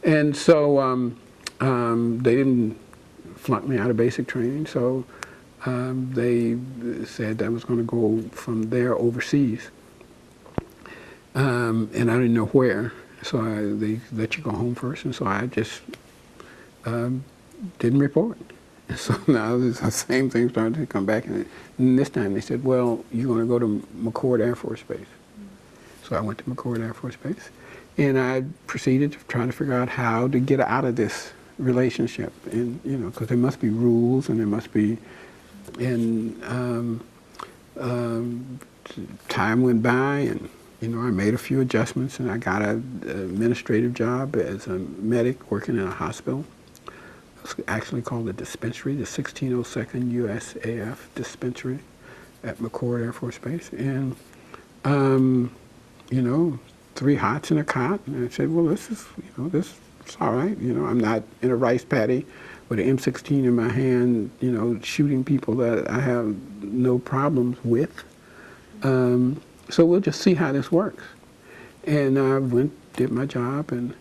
And so they didn't flunk me out of basic training, so they said I was going to go from there overseas. And I didn't know where, so they let you go home first, and so I just didn't report. And so now the same thing started to come back, and this time they said, well, you're going to go to McCord Air Force Base. So I went to McCord Air Force Base, and I proceeded to try to figure out how to get out of this relationship, and because there must be rules, and there must be, and time went by, and I made a few adjustments, and I got an administrative job as a medic working in a hospital. It's actually called the dispensary, the 1602nd USAF dispensary at McCord Air Force Base, and 3 hots and a cot, and I said, well, this is, this is all right. I'm not in a rice paddy with an M16 in my hand, shooting people that I have no problems with. So we'll just see how this works. And I did my job, and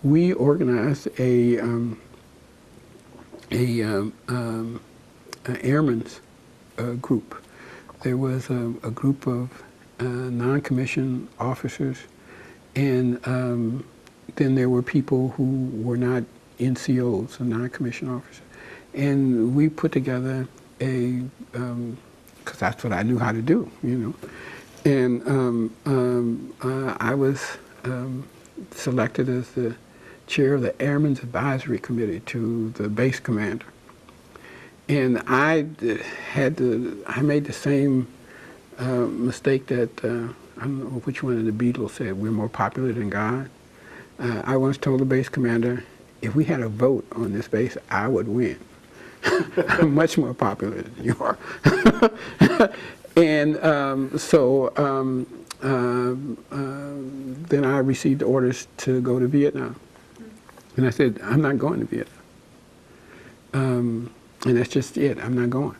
we organized a airmen's group. There was a group of non-commissioned officers, and then there were people who were not NCOs, so non-commissioned officers. And we put together because that's what I knew how to do, And I was selected as the chair of the Airmen's Advisory Committee to the base commander. And I made the same mistake that, I don't know which one of the Beatles said, we're more popular than God. I once told the base commander, if we had a vote on this base, I would win. I'm much more popular than you are. And then I received orders to go to Vietnam. And I said, I'm not going to Vietnam. And that's just it, I'm not going.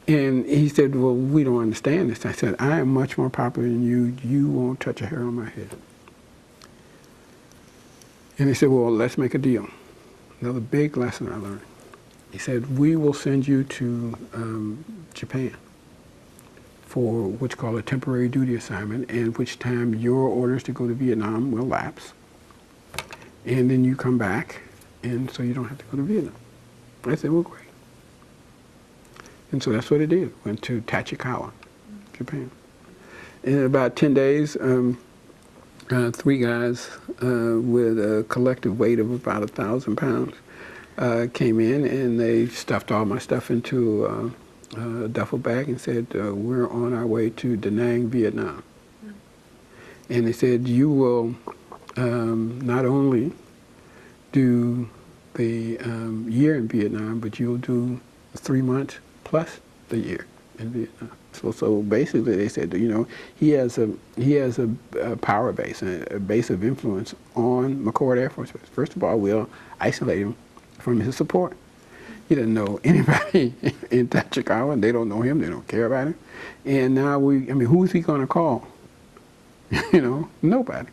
And he said, well, we don't understand this. I said, I am much more popular than you. You won't touch a hair on my head. And he said, well, let's make a deal. Another big lesson I learned. He said, we will send you to Japan for what's called a temporary duty assignment, and which time your orders to go to Vietnam will lapse. And then you come back, and so you don't have to go to Vietnam. I said, well, great. And so that's what I did. Went to Tachikawa, Japan. In about 10 days, 3 guys with a collective weight of about 1,000 pounds came in, and they stuffed all my stuff into a duffel bag and said, we're on our way to Da Nang, Vietnam. And they said, you will not only do the year in Vietnam, but you'll do 3 months plus the year in Vietnam. So basically they said, he has a power base, a base of influence on McCord Air Force Base. First of all, we'll isolate him from his support. He doesn't know anybody in Tachikawa, and they don't know him, they don't care about him. And now who's he gonna call? Nobody.